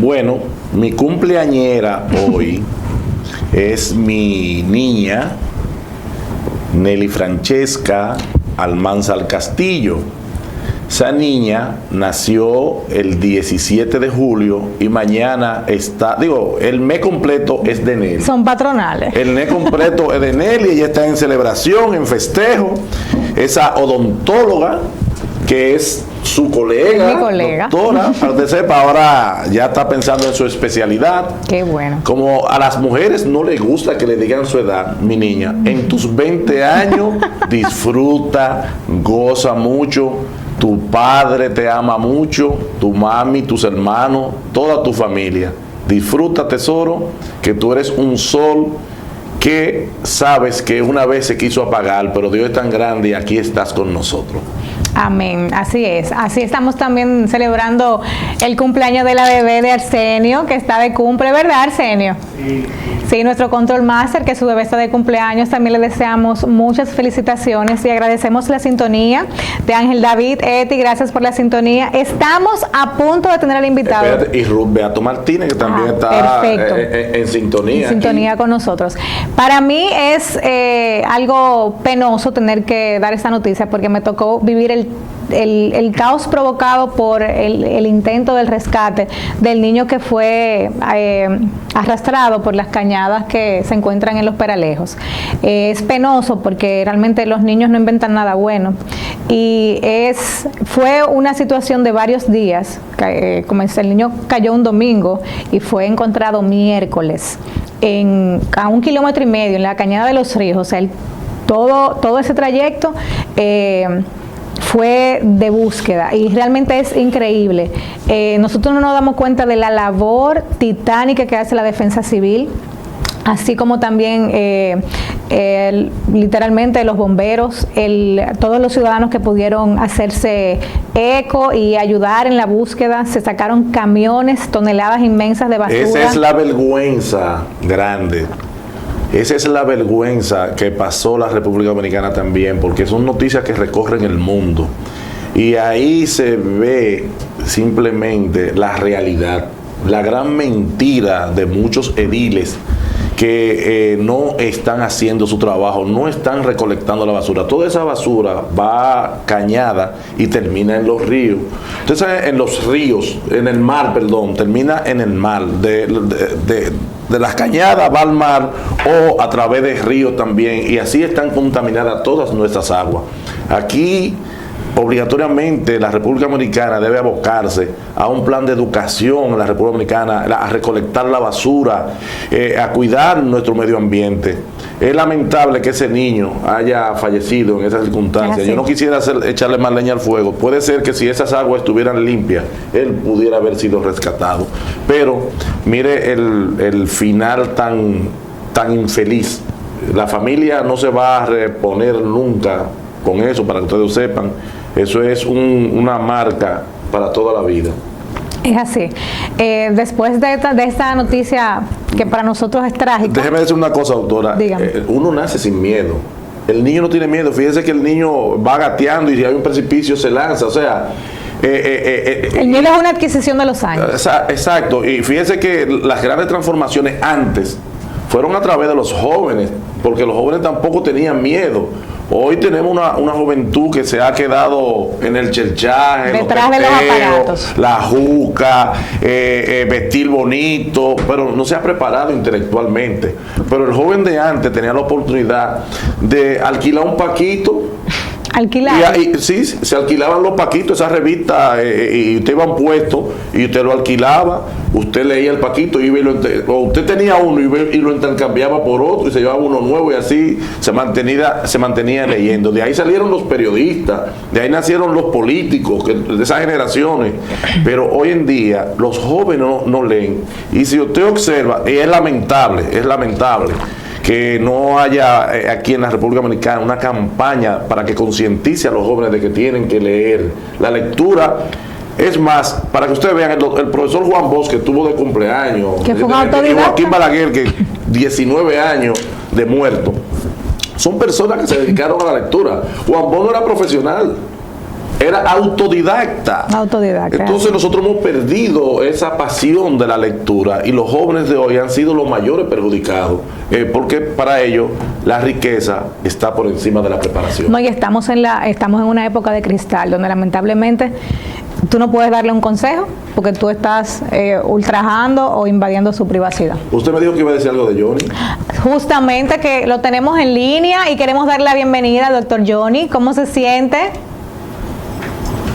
Bueno, mi cumpleañera hoy es mi niña Nelly Francesca Almanzar Castillo. Esa niña nació el 17 de julio y mañana está, el mes completo es de Nelly. Son patronales. El mes completo es de Nelly, ella está en celebración, en festejo. Esa odontóloga, que es su colega, mi colega, doctora, para que usted sepa, ahora ya está pensando en su especialidad. Qué bueno. Como a las mujeres no les gusta que le digan su edad, mi niña, en tus 20 años disfruta, goza mucho, tu padre te ama mucho, tu mami, tus hermanos, toda tu familia. Disfruta, tesoro, que tú eres un sol que sabes que una vez se quiso apagar, pero Dios es tan grande y aquí estás con nosotros. Amén, así es. Así estamos también celebrando el cumpleaños de la bebé de Arsenio, que está de cumple, ¿verdad, Arsenio? Sí. Sí, nuestro control master, que su bebé está de cumpleaños, también le deseamos muchas felicitaciones y agradecemos la sintonía de Ángel David. Eti, gracias por la sintonía. Estamos a punto de tener al invitado. Espérate, y Ruth Beato Martínez, que también está en sintonía. En sintonía con nosotros. Para mí es algo penoso tener que dar esta noticia porque me tocó vivir el caos provocado por el intento del rescate del niño que fue arrastrado por las cañadas que se encuentran en Los Peralejos. Es penoso porque realmente los niños no inventan nada bueno y fue una situación de varios días. El niño cayó un domingo y fue encontrado miércoles a 1,5 kilómetros en la cañada de Los Ríos. O sea, todo ese trayecto fue de búsqueda y realmente es increíble. Nosotros no nos damos cuenta de la labor titánica que hace la Defensa Civil, así como también literalmente los bomberos, todos los ciudadanos que pudieron hacerse eco y ayudar en la búsqueda. Se sacaron camiones, toneladas inmensas de basura. Esa es la vergüenza grande. Esa es la vergüenza que pasó la República Dominicana también, porque son noticias que recorren el mundo. Y ahí se ve simplemente la realidad, la gran mentira de muchos ediles que no están haciendo su trabajo, no están recolectando la basura. Toda esa basura va cañada y termina en los ríos. Entonces, en los ríos, en el mar, perdón, termina en el mar. De las cañadas va al mar o a través de ríos también, y así están contaminadas todas nuestras aguas. Aquí obligatoriamente la República Dominicana debe abocarse a un plan de educación en la República Dominicana, a recolectar la basura, a cuidar nuestro medio ambiente. Es lamentable que ese niño haya fallecido en esas circunstancias. Yo no quisiera echarle más leña al fuego. Puede ser que si esas aguas estuvieran limpias, él pudiera haber sido rescatado. Pero mire el final tan infeliz. La familia no se va a reponer nunca con eso, para que ustedes sepan. Eso es una marca para toda la vida. Es así. Después de esta noticia que para nosotros es trágica. Déjeme decir una cosa, doctora. Uno nace sin miedo. El niño no tiene miedo. Fíjese que el niño va gateando y si hay un precipicio se lanza. O sea, el miedo es una adquisición de los años. Exacto. Y fíjese que las grandes transformaciones antes fueron a través de los jóvenes, porque los jóvenes tampoco tenían miedo. Hoy tenemos una juventud que se ha quedado en el cherchaje, detrás de los aparatos, la juca, vestir bonito, pero no se ha preparado intelectualmente. Pero el joven de antes tenía la oportunidad de alquilar un paquito. ¿Alquilar? Sí, se alquilaban los paquitos, esas revistas, y usted iba a un puesto y usted lo alquilaba, usted leía el paquito, o usted tenía uno y lo intercambiaba por otro y se llevaba uno nuevo y así se mantenía leyendo. De ahí salieron los periodistas, de ahí nacieron los políticos, de esas generaciones. Pero hoy en día los jóvenes no leen. Y si usted observa, es lamentable que no haya aquí en la República Dominicana una campaña para que concientice a los jóvenes de que tienen que leer. La lectura, es más, para que ustedes vean, el profesor Juan Bosch, que tuvo de cumpleaños, que fue un y Joaquín Balaguer, que 19 años de muerto, son personas que se dedicaron a la lectura. Juan Bosch no era profesional. era autodidacta. Entonces nosotros hemos perdido esa pasión de la lectura y los jóvenes de hoy han sido los mayores perjudicados, porque para ellos la riqueza está por encima de la preparación. No, y estamos en una época de cristal donde lamentablemente tú no puedes darle un consejo porque tú estás ultrajando o invadiendo su privacidad. Usted me dijo que iba a decir algo de Johnny. Justamente, que lo tenemos en línea y queremos darle la bienvenida al doctor Johnny. ¿Cómo se siente?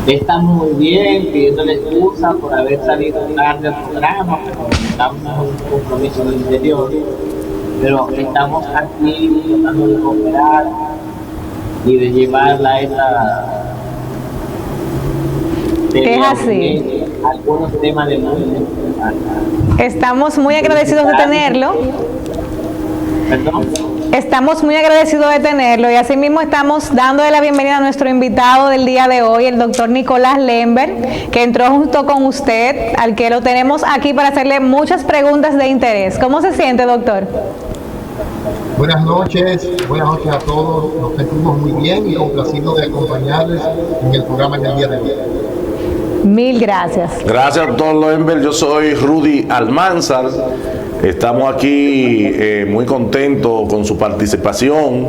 Estamos muy bien, pidiéndole excusa por haber salido tarde al programa, pero estamos en un compromiso del interior. Pero estamos aquí tratando de cooperar y de llevarla a esa... Es así. Algunos temas de mundo. Estamos muy agradecidos de tenerlo. ¿Perdón? Estamos muy agradecidos de tenerlo y asimismo estamos dándole la bienvenida a nuestro invitado del día de hoy, el doctor Nicolás Lemberg, que entró junto con usted, al que lo tenemos aquí para hacerle muchas preguntas de interés. ¿Cómo se siente, doctor? Buenas noches a todos. Nos sentimos muy bien y complacidos de acompañarles en el programa del día de hoy. Mil gracias. Gracias, doctor Lemberg. Yo soy Rudy Almanzar. Estamos aquí muy contentos con su participación.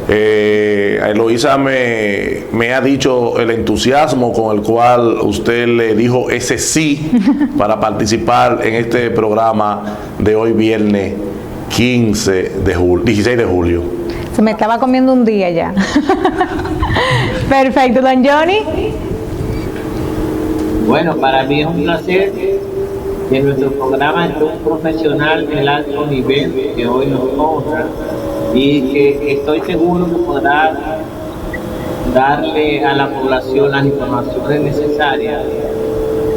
Eloísa me ha dicho el entusiasmo con el cual usted le dijo ese sí para participar en este programa de hoy viernes 16 de julio. Se me estaba comiendo un día ya. Perfecto, don Johnny. Bueno, para mí es un placer que nuestro programa es un profesional del alto nivel que hoy nos honra y que estoy seguro que podrá darle a la población las informaciones necesarias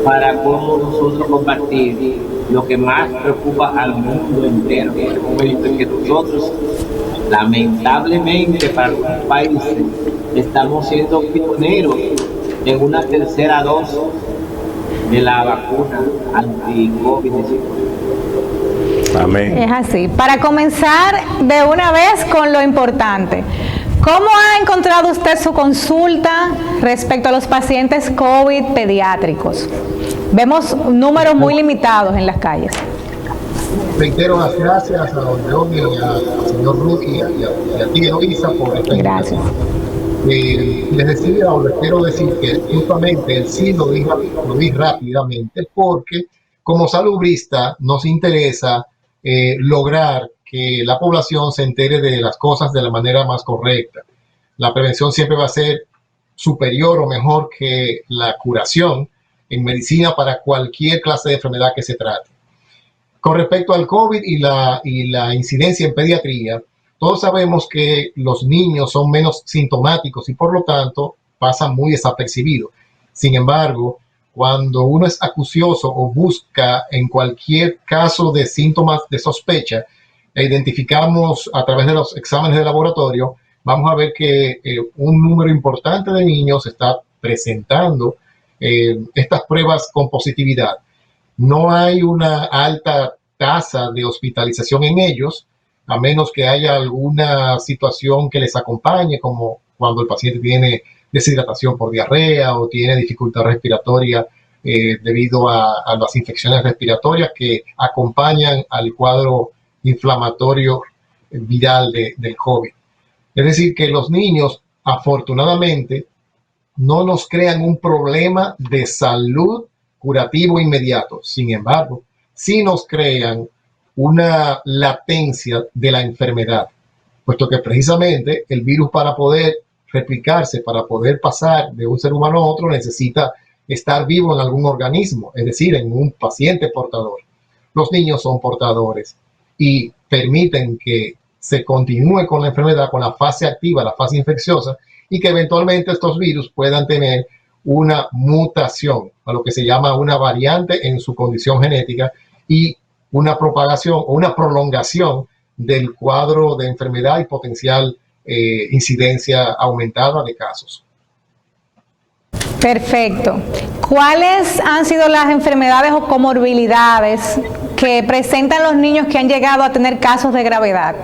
para cómo nosotros compartir lo que más preocupa al mundo entero en el momento en que nosotros, lamentablemente para algunos países, estamos siendo pioneros en una tercera dosis de la vacuna anti-COVID-19. Amén. Es así. Para comenzar de una vez con lo importante, ¿cómo ha encontrado usted su consulta respecto a los pacientes COVID pediátricos? Vemos números muy limitados en las calles. Reitero las gracias a don Johnny, al señor Rudy y a ti, Eloísa, por esta Gracias. Les decía, o les quiero decir que justamente el sí lo vi rápidamente porque como salubrista nos interesa lograr que la población se entere de las cosas de la manera más correcta. La prevención siempre va a ser superior o mejor que la curación en medicina para cualquier clase de enfermedad que se trate. Con respecto al COVID y la incidencia en pediatría, todos sabemos que los niños son menos sintomáticos y por lo tanto pasan muy desapercibidos. Sin embargo, cuando uno es acucioso o busca en cualquier caso de síntomas de sospecha e identificamos a través de los exámenes de laboratorio, vamos a ver que un número importante de niños está presentando estas pruebas con positividad. No hay una alta tasa de hospitalización en ellos, a menos que haya alguna situación que les acompañe, como cuando el paciente tiene deshidratación por diarrea o tiene dificultad respiratoria debido a las infecciones respiratorias que acompañan al cuadro inflamatorio viral del COVID. Es decir, que los niños, afortunadamente, no nos crean un problema de salud curativo inmediato. Sin embargo, sí nos crean una latencia de la enfermedad, puesto que precisamente el virus, para poder replicarse, para poder pasar de un ser humano a otro, necesita estar vivo en algún organismo, es decir, en un paciente portador. Los niños son portadores y permiten que se continúe con la enfermedad, con la fase activa, la fase infecciosa, y que eventualmente estos virus puedan tener una mutación, a lo que se llama una variante en su condición genética, y una propagación o una prolongación del cuadro de enfermedad y potencial incidencia aumentada de casos. Perfecto. ¿Cuáles han sido las enfermedades o comorbilidades que presentan los niños que han llegado a tener casos de gravedad?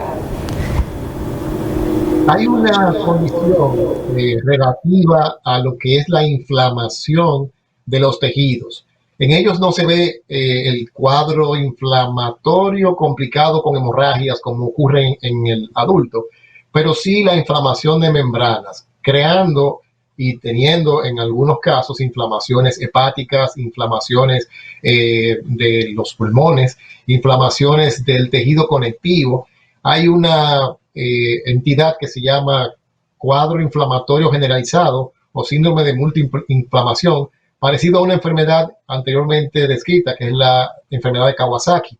Hay una condición relativa a lo que es la inflamación de los tejidos. En ellos no se ve el cuadro inflamatorio complicado con hemorragias como ocurre en el adulto, pero sí la inflamación de membranas, creando y teniendo en algunos casos inflamaciones hepáticas, inflamaciones de los pulmones, inflamaciones del tejido conectivo. Hay una entidad que se llama cuadro inflamatorio generalizado o síndrome de múltiple inflamación, parecido a una enfermedad anteriormente descrita, que es la enfermedad de Kawasaki.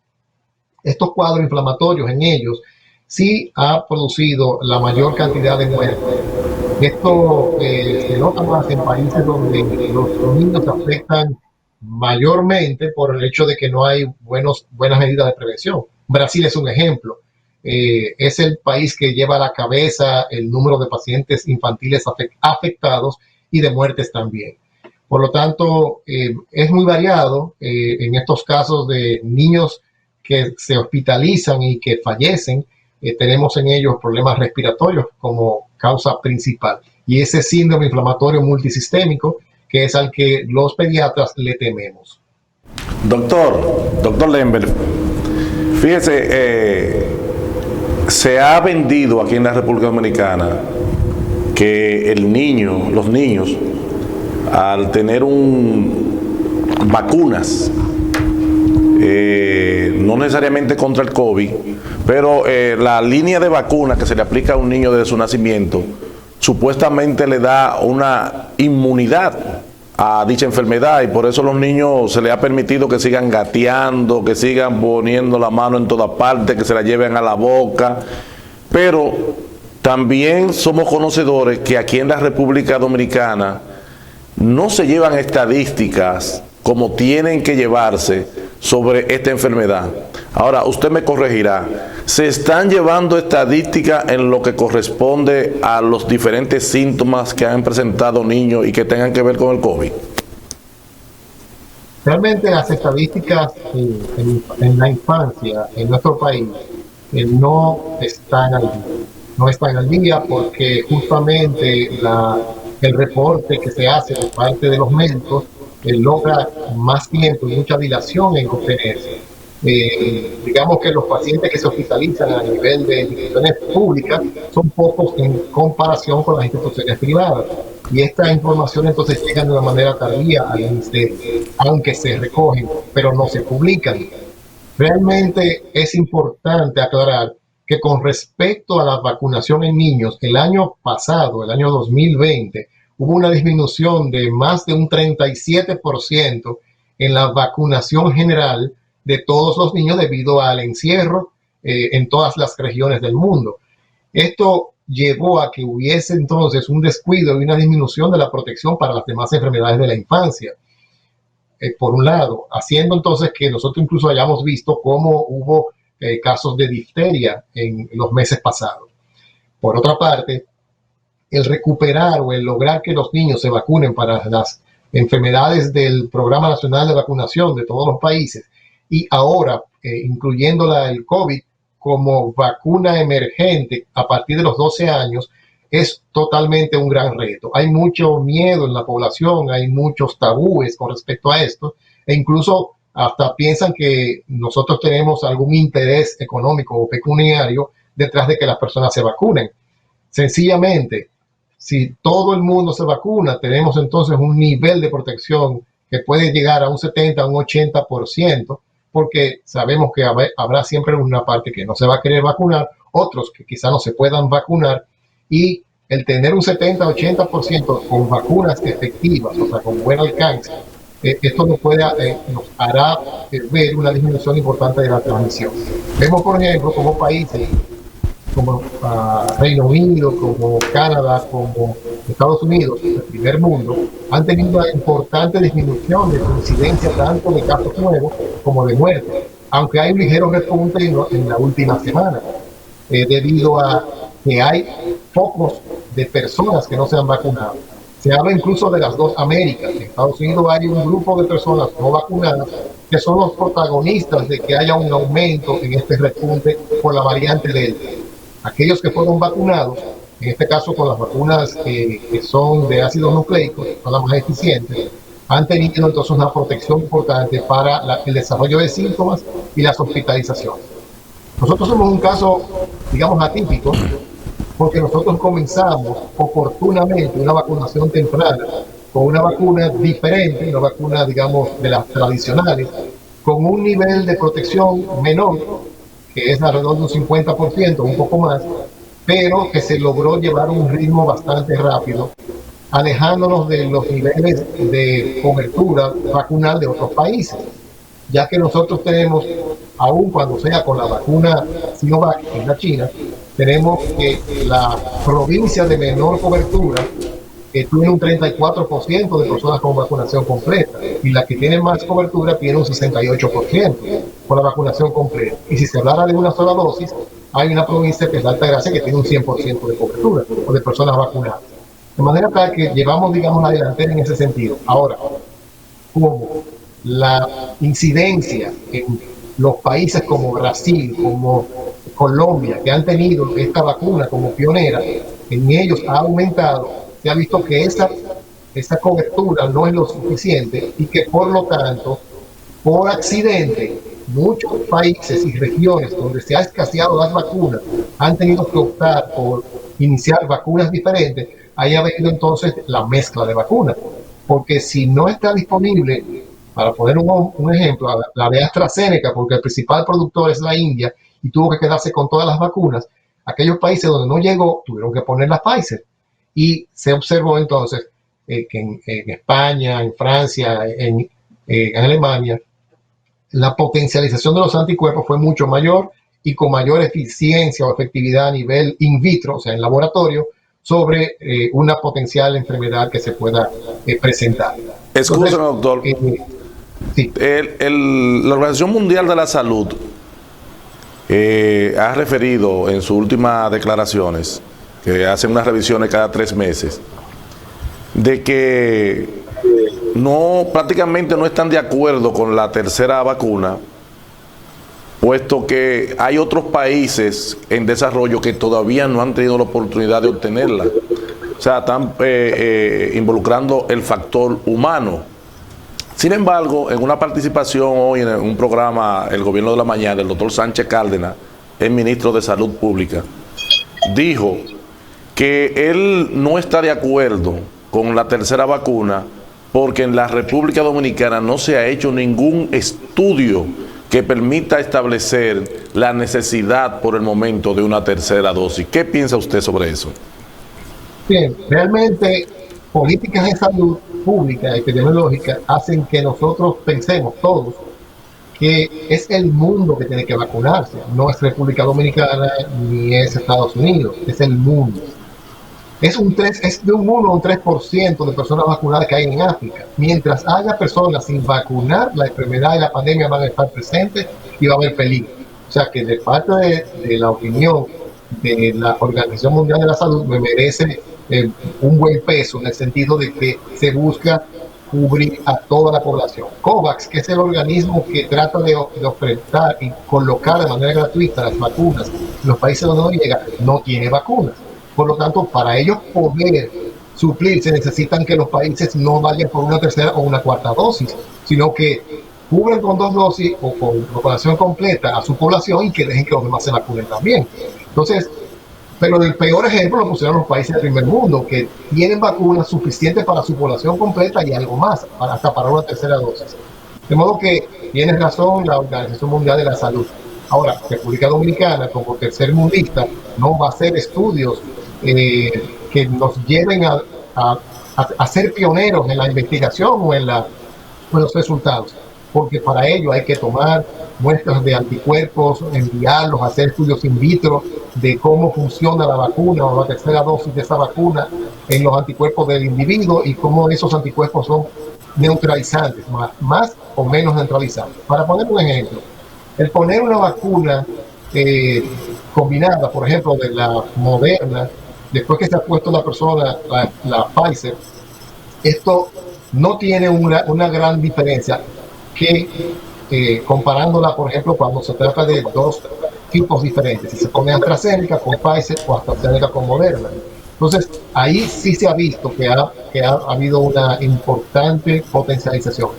Estos cuadros inflamatorios en ellos sí ha producido la mayor cantidad de muertes. Esto se nota más en países donde los niños se afectan mayormente por el hecho de que no hay buenas medidas de prevención. Brasil es un ejemplo. Es el país que lleva a la cabeza el número de pacientes infantiles afectados y de muertes también. Por lo tanto, es muy variado en estos casos de niños que se hospitalizan y que fallecen. Tenemos en ellos problemas respiratorios como causa principal. Y ese síndrome inflamatorio multisistémico, que es al que los pediatras le tememos. Doctor Lemberg, fíjese, se ha vendido aquí en la República Dominicana que los niños, al tener vacunas, no necesariamente contra el COVID, pero la línea de vacuna que se le aplica a un niño desde su nacimiento, supuestamente le da una inmunidad a dicha enfermedad, y por eso a los niños se les ha permitido que sigan gateando, que sigan poniendo la mano en todas partes, que se la lleven a la boca. Pero también somos conocedores que aquí en la República Dominicana no se llevan estadísticas como tienen que llevarse sobre esta enfermedad. Ahora, usted me corregirá, ¿se están llevando estadísticas en lo que corresponde a los diferentes síntomas que han presentado niños y que tengan que ver con el COVID? Realmente las estadísticas en la infancia en nuestro país no están al día. No están al día porque justamente el reporte que se hace por parte de los médicos logra más tiempo y mucha dilación en obtenerse. Digamos que los pacientes que se hospitalizan a nivel de instituciones públicas son pocos en comparación con las instituciones privadas. Y esta información entonces llega de una manera tardía al ministerio, aunque se recogen, pero no se publican. Realmente es importante aclarar que con respecto a la vacunación en niños, el año pasado, el año 2020, hubo una disminución de más de un 37% en la vacunación general de todos los niños debido al encierro en todas las regiones del mundo. Esto llevó a que hubiese entonces un descuido y una disminución de la protección para las demás enfermedades de la infancia. Por un lado, haciendo entonces que nosotros incluso hayamos visto cómo hubo casos de difteria en los meses pasados. Por otra parte, el recuperar o el lograr que los niños se vacunen para las enfermedades del Programa Nacional de Vacunación de todos los países y ahora incluyéndola el COVID como vacuna emergente a partir de los 12 años es totalmente un gran reto. Hay mucho miedo en la población, hay muchos tabúes con respecto a esto e incluso hasta piensan que nosotros tenemos algún interés económico o pecuniario detrás de que las personas se vacunen. Sencillamente, si todo el mundo se vacuna, tenemos entonces un nivel de protección que puede llegar a un 70, a un 80%, porque sabemos que habrá siempre una parte que no se va a querer vacunar, otros que quizá no se puedan vacunar, y el tener un 70-80% con vacunas efectivas, o sea, con buen alcance, esto nos hará ver una disminución importante de la transmisión. Vemos, por ejemplo, como países como Reino Unido, como Canadá, como Estados Unidos, el primer mundo, han tenido una importante disminución de su incidencia tanto de casos nuevos como de muertes, aunque hay un ligero repunte en la última semana, debido a que hay pocos de personas que no se han vacunado. Se habla incluso de las dos Américas. En Estados Unidos hay un grupo de personas no vacunadas que son los protagonistas de que haya un aumento en este repunte por la variante Delta. Aquellos que fueron vacunados en este caso con las vacunas que son de ácidos nucleicos, que son las más eficientes, han tenido entonces una protección importante para el desarrollo de síntomas y las hospitalizaciones. Nosotros somos un caso, digamos, atípico, porque nosotros comenzamos oportunamente una vacunación temprana con una vacuna diferente, una vacuna, digamos, de las tradicionales, con un nivel de protección menor, que es alrededor de un 50%, un poco más, pero que se logró llevar un ritmo bastante rápido, alejándonos de los niveles de cobertura vacunal de otros países, ya que nosotros tenemos, aun cuando sea con la vacuna Sinovac en la China, tenemos que la provincia de menor cobertura tiene un 34% de personas con vacunación completa, y la que tiene más cobertura tiene un 68% con la vacunación completa. Y si se hablara de una sola dosis, hay una provincia que es la Altagracia que tiene un 100% de cobertura o de personas vacunadas. De manera tal que llevamos, digamos, la delantera en ese sentido. Ahora, como la incidencia en los países como Brasil, como Colombia, que han tenido esta vacuna como pionera, en ellos ha aumentado, se ha visto que esa cobertura no es lo suficiente y que por lo tanto, por accidente, muchos países y regiones donde se ha escaseado las vacunas han tenido que optar por iniciar vacunas diferentes. Ahí ha venido entonces la mezcla de vacunas, porque si no está disponible, para poner un ejemplo, la de AstraZeneca, porque el principal productor es la India y tuvo que quedarse con todas las vacunas, aquellos países donde no llegó tuvieron que poner la Pfizer. Y se observó entonces que en España, en Francia, en Alemania, la potencialización de los anticuerpos fue mucho mayor y con mayor eficiencia o efectividad a nivel in vitro, o sea, en laboratorio, sobre una potencial enfermedad que se pueda presentar. Escúchame, doctor. Sí. La Organización Mundial de la Salud ha referido en sus últimas declaraciones, que hacen unas revisiones cada 3 meses, de que prácticamente no están de acuerdo con la tercera vacuna, puesto que hay otros países en desarrollo que todavía no han tenido la oportunidad de obtenerla. O sea, están involucrando el factor humano. Sin embargo, en una participación hoy en un programa, El Gobierno de la Mañana, el doctor Sánchez Cárdenas, el ministro de Salud Pública, dijo que él no está de acuerdo con la tercera vacuna porque en la República Dominicana no se ha hecho ningún estudio que permita establecer la necesidad por el momento de una tercera dosis. ¿Qué piensa usted sobre eso? Bien, realmente políticas de salud pública, epidemiológica, hacen que nosotros pensemos todos que es el mundo que tiene que vacunarse, no es República Dominicana ni es Estados Unidos, es el mundo. Es de un 1 a un 3% de personas vacunadas que hay en África. Mientras haya personas sin vacunar, la enfermedad y la pandemia van a estar presentes y va a haber peligro. O sea que de parte de la opinión de la Organización Mundial de la Salud me merece un buen peso, en el sentido de que se busca cubrir a toda la población. COVAX, que es el organismo que trata de ofertar y colocar de manera gratuita las vacunas en los países donde no llega, no tiene vacunas. Por lo tanto, para ellos poder suplir, se necesitan que los países no vayan por una tercera o una cuarta dosis, sino que cubren con 2 dosis o con vacunación completa a su población y que dejen que los demás se vacunen también. Entonces, pero el peor ejemplo lo pusieron los países del primer mundo, que tienen vacunas suficientes para su población completa y algo más, hasta para una tercera dosis. De modo que tiene razón la Organización Mundial de la Salud. Ahora, República Dominicana, como tercer mundista, no va a hacer estudios que nos lleven a ser pioneros en la investigación o en los resultados, porque para ello hay que tomar muestras de anticuerpos, enviarlos, hacer estudios in vitro de cómo funciona la vacuna o la tercera dosis de esa vacuna en los anticuerpos del individuo y cómo esos anticuerpos son neutralizantes, más o menos neutralizantes. Para poner un ejemplo, el poner una vacuna combinada, por ejemplo, de la Moderna, después que se ha puesto la persona la Pfizer, esto no tiene una gran diferencia que comparándola, por ejemplo, cuando se trata de 2 tipos diferentes, si se pone AstraZeneca con Pfizer o AstraZeneca con Moderna. Entonces, ahí sí se ha visto que ha habido una importante potencialización.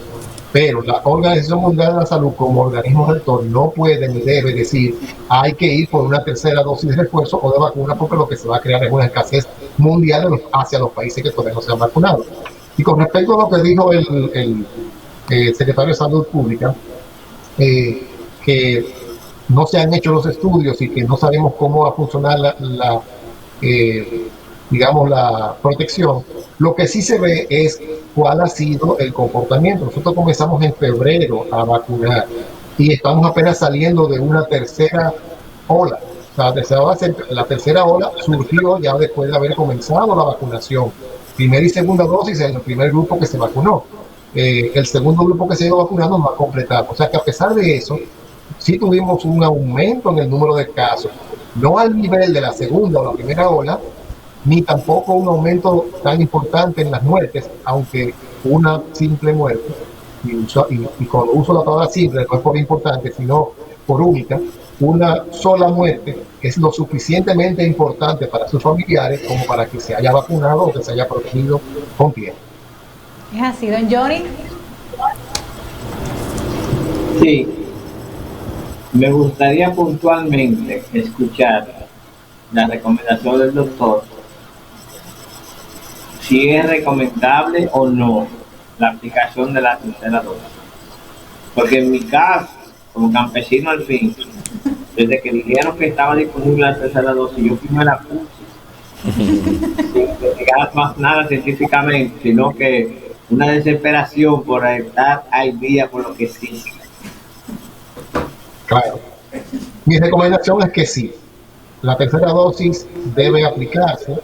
Pero la Organización Mundial de la Salud, como organismo rector, no puede ni debe decir hay que ir por una tercera dosis de refuerzo o de vacuna, porque lo que se va a crear es una escasez mundial hacia los países que todavía no se han vacunado. Y con respecto a lo que dijo el secretario de Salud Pública, que no se han hecho los estudios y que no sabemos cómo va a funcionar digamos, la protección, lo que sí se ve es cuál ha sido el comportamiento. Nosotros comenzamos en febrero a vacunar y estamos apenas saliendo de una tercera ola. O sea, la tercera ola surgió ya después de haber comenzado la vacunación. Primera y segunda dosis en el primer grupo que se vacunó. El segundo grupo que se iba vacunando no ha completado. O sea que a pesar de eso, sí tuvimos un aumento en el número de casos, no al nivel de la segunda o la primera ola, ni tampoco un aumento tan importante en las muertes, aunque una simple muerte, y cuando uso la palabra simple no es por importante, sino por única, una sola muerte es lo suficientemente importante para sus familiares como para que se haya vacunado o que se haya protegido con tiempo. ¿Es así, don Johnny? Sí, me gustaría puntualmente escuchar la recomendación del doctor, si es recomendable o no la aplicación de la tercera dosis. Porque en mi caso, como campesino al fin, desde que dijeron que estaba disponible la tercera dosis, yo primero la puse. Sin investigar más nada científicamente, sino que una desesperación por estar al día con lo que sí. Claro. Mi recomendación es que sí, la tercera dosis debe aplicarse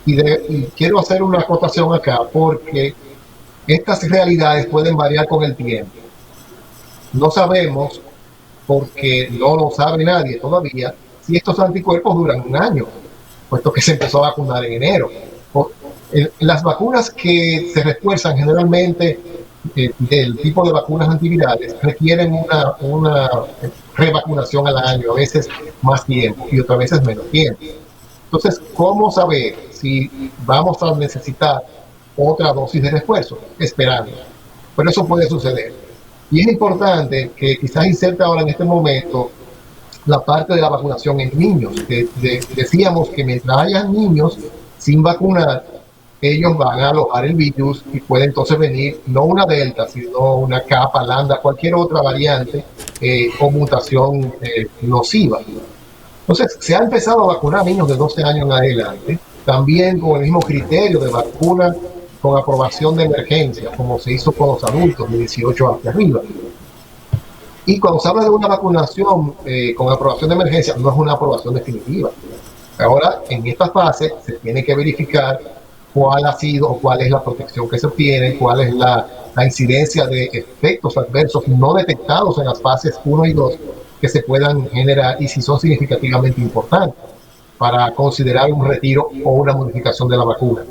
y quiero hacer una acotación acá porque estas realidades pueden variar con el tiempo. No sabemos, porque no lo sabe nadie todavía, si estos anticuerpos duran un año, puesto que se empezó a vacunar en enero. Las vacunas que se refuerzan generalmente del tipo de vacunas antivirales requieren una revacunación al año, a veces más tiempo y otras veces menos tiempo. Entonces, ¿cómo saber si vamos a necesitar otra dosis de refuerzo? Esperando. Pero eso puede suceder. Y es importante que quizás inserte ahora en este momento la parte de la vacunación en niños. Decíamos que mientras haya niños sin vacunar, ellos van a alojar el virus y puede entonces venir no una delta, sino una capa, lambda, cualquier otra variante o mutación nociva. Entonces, se ha empezado a vacunar a niños de 12 años en adelante, también con el mismo criterio de vacuna con aprobación de emergencia, como se hizo con los adultos de 18 hacia arriba. Y cuando se habla de una vacunación con aprobación de emergencia, no es una aprobación definitiva. Ahora, en esta fase, se tiene que verificar cuál ha sido o cuál es la protección que se obtiene, cuál es la incidencia de efectos adversos no detectados en las fases 1 y 2 que se puedan generar y si son significativamente importantes para considerar un retiro o una modificación de la vacuna.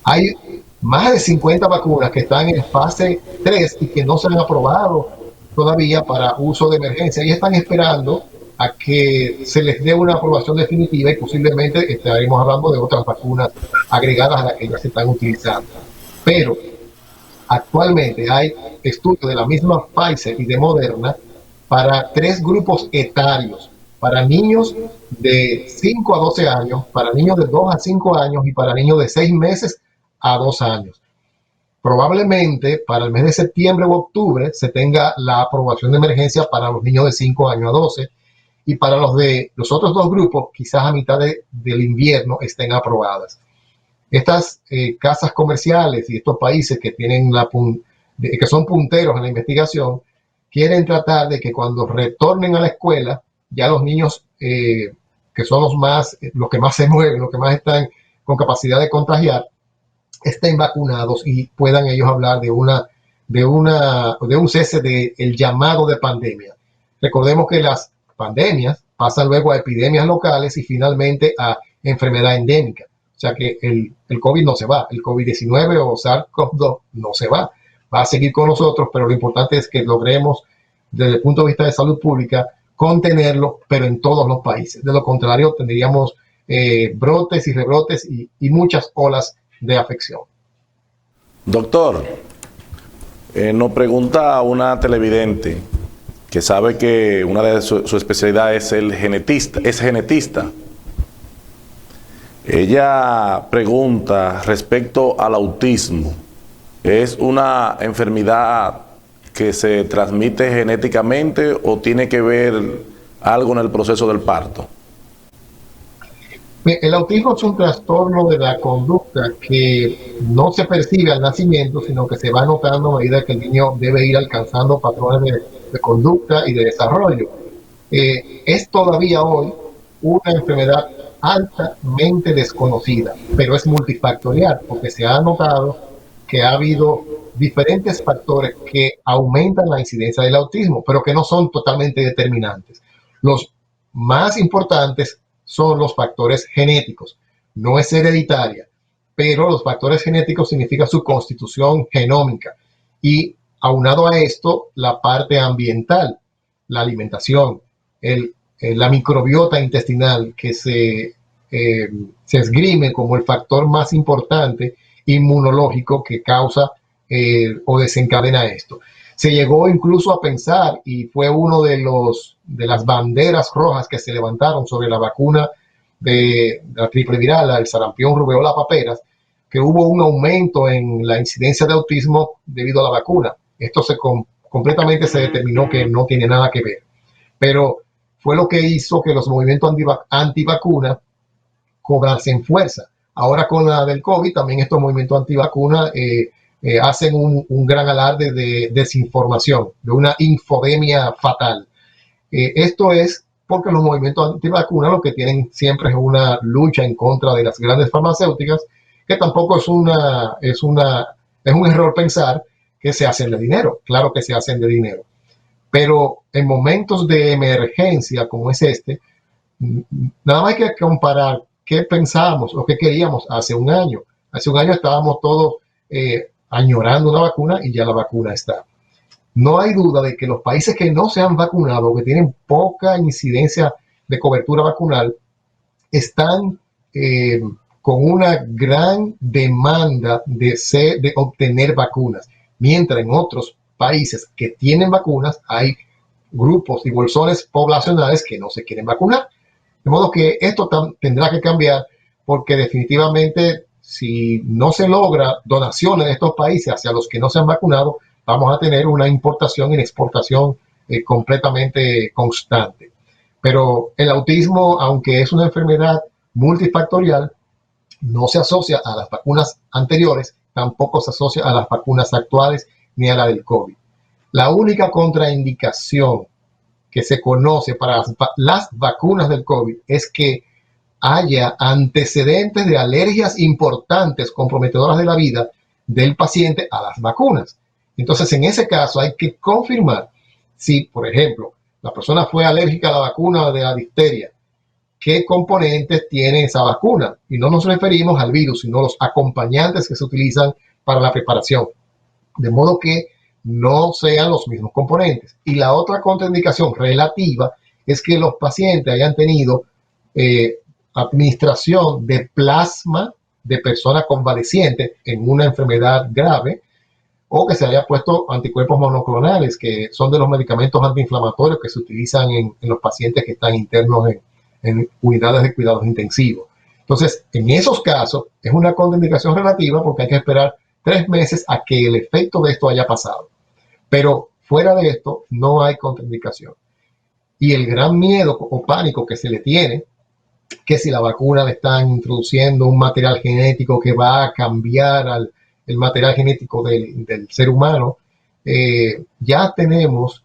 Hay más de 50 vacunas que están en fase 3 y que no se han aprobado todavía para uso de emergencia y están esperando a que se les dé una aprobación definitiva y posiblemente estaremos hablando de otras vacunas agregadas a las que ya se están utilizando. Pero actualmente hay estudios de la misma Pfizer y de Moderna para 3 grupos etarios, para niños de 5 a 12 años, para niños de 2 a 5 años y para niños de 6 meses a 2 años. Probablemente para el mes de septiembre o octubre se tenga la aprobación de emergencia para los niños de 5 años a 12 y para los de los otros 2 grupos quizás a mitad del invierno estén aprobadas. Estas casas comerciales y estos países que tienen que son punteros en la investigación quieren tratar de que cuando retornen a la escuela ya los niños que son los que más se mueven, los que más están con capacidad de contagiar, estén vacunados y puedan ellos hablar de un cese del llamado de pandemia. Recordemos que las pandemias pasan luego a epidemias locales y finalmente a enfermedad endémica. O sea que el COVID no se va, el COVID-19 o SARS-CoV-2 no se va a seguir con nosotros, pero lo importante es que logremos, desde el punto de vista de salud pública, contenerlo, pero en todos los países. De lo contrario, tendríamos brotes y rebrotes y muchas olas de afección. Doctor, nos pregunta una televidente que sabe que una de su especialidad es genetista. Ella pregunta respecto al autismo. ¿Es una enfermedad que se transmite genéticamente o tiene que ver algo en el proceso del parto? El autismo es un trastorno de la conducta que no se percibe al nacimiento, sino que se va notando a medida que el niño debe ir alcanzando patrones de conducta y de desarrollo. Es todavía hoy una enfermedad altamente desconocida, pero es multifactorial, porque se ha notado que ha habido diferentes factores que aumentan la incidencia del autismo, pero que no son totalmente determinantes. Los más importantes son los factores genéticos. No es hereditaria, pero los factores genéticos significan su constitución genómica. Y aunado a esto, la parte ambiental, la alimentación, la microbiota intestinal que se esgrime como el factor más importante inmunológico que causa o desencadena esto. Se llegó incluso a pensar, y fue uno de las banderas rojas que se levantaron sobre la vacuna de la triple viral, el sarampión, rubeola, paperas, que hubo un aumento en la incidencia de autismo debido a la vacuna. Esto completamente se determinó que no tiene nada que ver. Pero fue lo que hizo que los movimientos antivacuna cobrasen fuerza. Ahora con la del COVID, también estos movimientos antivacuna hacen un gran alarde de desinformación, de una infodemia fatal. Esto es porque los movimientos antivacunas lo que tienen siempre es una lucha en contra de las grandes farmacéuticas, que tampoco es un error pensar que se hacen de dinero. Claro que se hacen de dinero. Pero en momentos de emergencia como es este, nada más hay que comparar qué pensábamos o qué queríamos hace un año. Hace un año estábamos todos añorando una vacuna y ya la vacuna está. No hay duda de que los países que no se han vacunado, que tienen poca incidencia de cobertura vacunal, están con una gran demanda de obtener vacunas, mientras en otros países que tienen vacunas hay grupos y bolsones poblacionales que no se quieren vacunar. De modo que esto tendrá que cambiar, porque definitivamente si no se logra donaciones de estos países hacia los que no se han vacunado, vamos a tener una importación y una exportación completamente constante. Pero el autismo, aunque es una enfermedad multifactorial, no se asocia a las vacunas anteriores, tampoco se asocia a las vacunas actuales ni a la del COVID. La única contraindicación que se conoce para las vacunas del COVID es que haya antecedentes de alergias importantes comprometedoras de la vida del paciente a las vacunas. Entonces, en ese caso hay que confirmar si, por ejemplo, la persona fue alérgica a la vacuna de la difteria, qué componentes tiene esa vacuna. Y no nos referimos al virus, sino los acompañantes que se utilizan para la preparación. De modo que no sean los mismos componentes. Y la otra contraindicación relativa es que los pacientes hayan tenido administración de plasma de persona convaleciente en una enfermedad grave, o que se haya puesto anticuerpos monoclonales, que son de los medicamentos antiinflamatorios que se utilizan en los pacientes que están internos en unidades de cuidados intensivos. Entonces, en esos casos es una contraindicación relativa, porque hay que esperar 3 meses a que el efecto de esto haya pasado. Pero fuera de esto no hay contraindicación. Y el gran miedo o pánico que se le tiene, que si la vacuna le están introduciendo un material genético que va a cambiar el material genético del ser humano, ya tenemos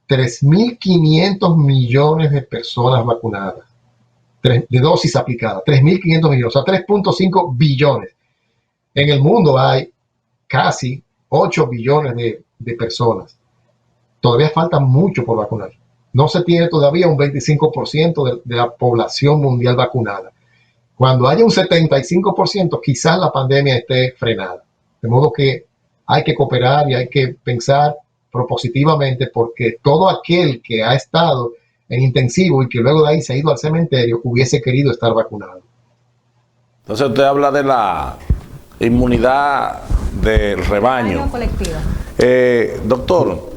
3.500 millones de personas vacunadas, de dosis aplicadas, 3.500 millones, o sea, 3.5 billones. En el mundo hay casi 8 billones de personas. Todavía falta mucho por vacunar. No se tiene todavía un 25% de la población mundial vacunada. Cuando haya un 75%, quizás la pandemia esté frenada. De modo que hay que cooperar y hay que pensar propositivamente, porque todo aquel que ha estado en intensivo y que luego de ahí se ha ido al cementerio, hubiese querido estar vacunado. Entonces usted habla de la inmunidad del rebaño. Colectiva. Doctor,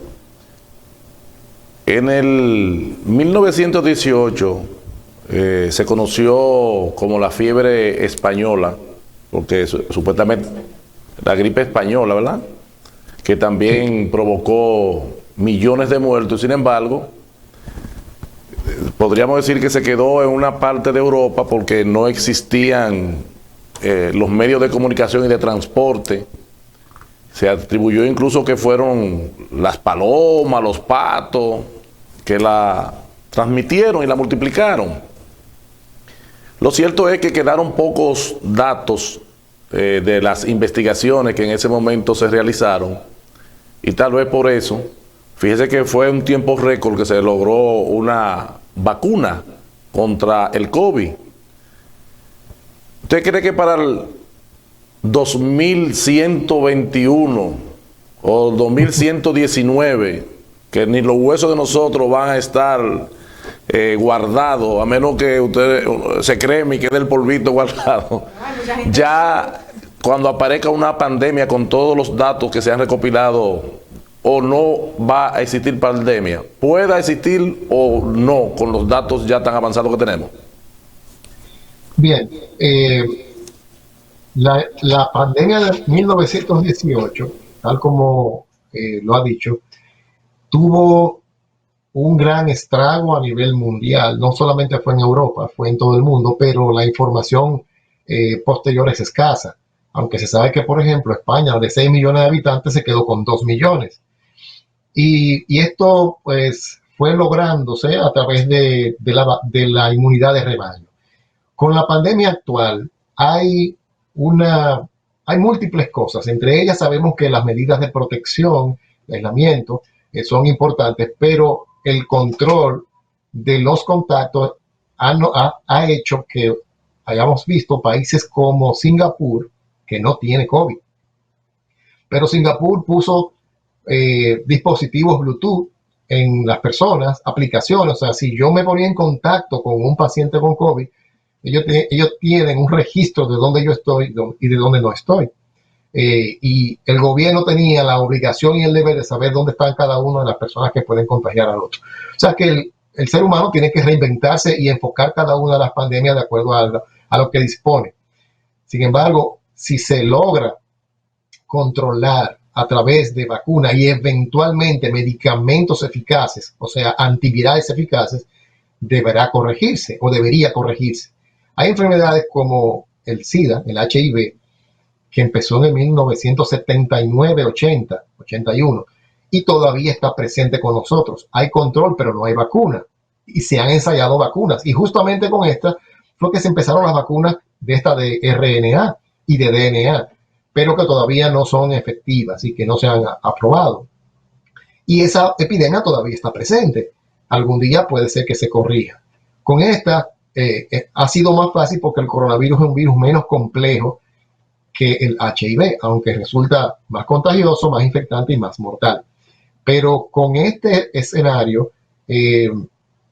en el 1918 se conoció como la fiebre española, porque supuestamente la gripe española, ¿verdad? Que también provocó millones de muertos. Sin embargo, podríamos decir que se quedó en una parte de Europa porque no existían los medios de comunicación y de transporte. Se atribuyó incluso que fueron las palomas, los patos, que la transmitieron y la multiplicaron. Lo cierto es que quedaron pocos datos de las investigaciones que en ese momento se realizaron, y tal vez por eso, fíjese que fue un tiempo récord que se logró una vacuna contra el COVID. ¿Usted cree que para el 2121 o 2119, que ni los huesos de nosotros van a estar guardados, a menos que usted se creme y quede el polvito guardado, ya cuando aparezca una pandemia con todos los datos que se han recopilado, o no va a existir pandemia, pueda existir o no con los datos ya tan avanzados que tenemos? Bien, la pandemia de 1918, tal como lo ha dicho, tuvo un gran estrago a nivel mundial. No solamente fue en Europa, fue en todo el mundo, pero la información posterior es escasa. Aunque se sabe que, por ejemplo, España, de 6 millones de habitantes, se quedó con 2 millones. Y esto, pues, fue lográndose a través de la inmunidad de rebaño. Con la pandemia actual hay múltiples cosas. Entre ellas sabemos que las medidas de protección, de aislamiento, son importantes, pero el control de los contactos ha hecho que hayamos visto países como Singapur, que no tiene COVID. Pero Singapur puso dispositivos Bluetooth en las personas, aplicaciones. O sea, si yo me ponía en contacto con un paciente con COVID, ellos tienen un registro de dónde yo estoy y de dónde no estoy. Y el gobierno tenía la obligación y el deber de saber dónde están cada una de las personas que pueden contagiar al otro. O sea que el ser humano tiene que reinventarse y enfocar cada una de las pandemias de acuerdo a lo que dispone. Sin embargo, si se logra controlar a través de vacunas y eventualmente medicamentos eficaces, o sea, antivirales eficaces, deberá corregirse o debería corregirse. Hay enfermedades como el SIDA, el HIV, que empezó en 1979, 80, 81, y todavía está presente con nosotros. Hay control, pero no hay vacuna. Y se han ensayado vacunas. Y justamente con esta fue que se empezaron las vacunas de RNA y de DNA, pero que todavía no son efectivas y que no se han aprobado. Y esa epidemia todavía está presente. Algún día puede ser que se corrija. Con esta ha sido más fácil porque el coronavirus es un virus menos complejo que el HIV, aunque resulta más contagioso, más infectante y más mortal. Pero con este escenario,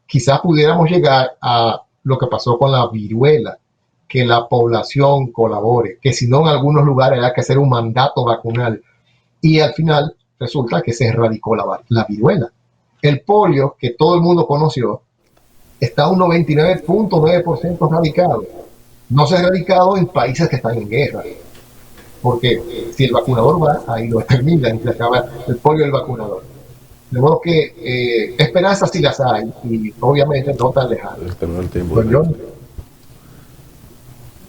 quizás pudiéramos llegar a lo que pasó con la viruela, que la población colabore, que si no en algunos lugares hay que hacer un mandato vacunal. Y al final resulta que se erradicó la viruela. El polio, que todo el mundo conoció, está un 99.9% erradicado. No se ha erradicado en países que están en guerra. Porque si el vacunador va, ahí lo termina y se acaba el polio del vacunador. De modo que esperanzas sí las hay y obviamente no tan lejanas.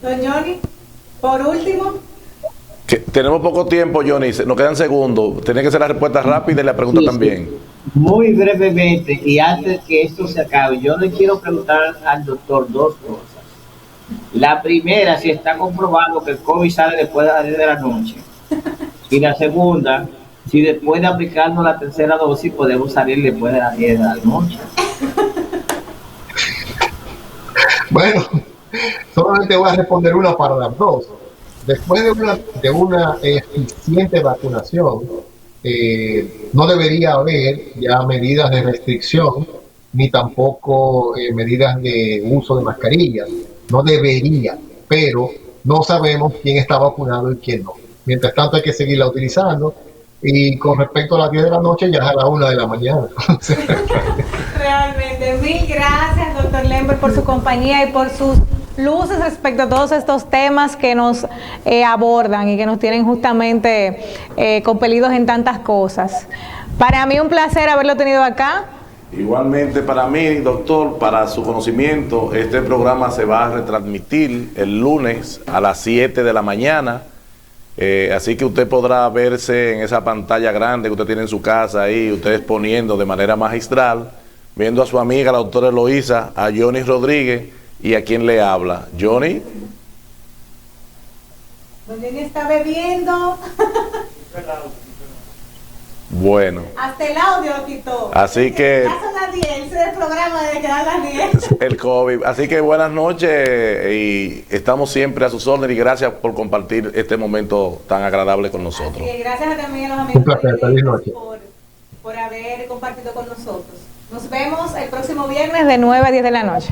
Don Johnny, por último. Tenemos poco tiempo, Johnny, nos quedan segundos. Tiene que ser la respuesta rápida y la pregunta también. Muy brevemente, y antes que esto se acabe, yo le quiero preguntar al doctor dos cosas. La primera, si está comprobado que el COVID sale después de las 10 de la noche. Y la segunda, si después de aplicarnos la tercera dosis podemos salir después de las 10 de la noche. Bueno, solamente voy a responder una para las dos. Después de una eficiente vacunación, no debería haber ya medidas de restricción ni tampoco medidas de uso de mascarillas. No debería, pero no sabemos quién está vacunado y quién no. Mientras tanto hay que seguirla utilizando. Y con respecto a las 10 de la noche, ya es a la 1 de la mañana. Realmente, mil gracias, doctor Lember, por su compañía y por sus luces respecto a todos estos temas que nos abordan y que nos tienen justamente compelidos en tantas cosas. Para mí un placer haberlo tenido acá. Igualmente para mí, doctor, para su conocimiento, este programa se va a retransmitir el lunes a las 7 de la mañana. Así que usted podrá verse en esa pantalla grande que usted tiene en su casa ahí, usted exponiendo de manera magistral, viendo a su amiga, la doctora Eloísa, a Johnny Rodríguez y a quien le habla. Johnny. Johnny está bebiendo. Bueno. Hasta el audio lo quitó. Así que... Ya son las 10, ese es el programa de que dan las 10. El COVID. Así que buenas noches y estamos siempre a sus órdenes y gracias por compartir este momento tan agradable con nosotros. Así que gracias también a los amigos Un placer, feliz noche. por haber compartido con nosotros. Nos vemos el próximo viernes de 9 a 10 de la noche.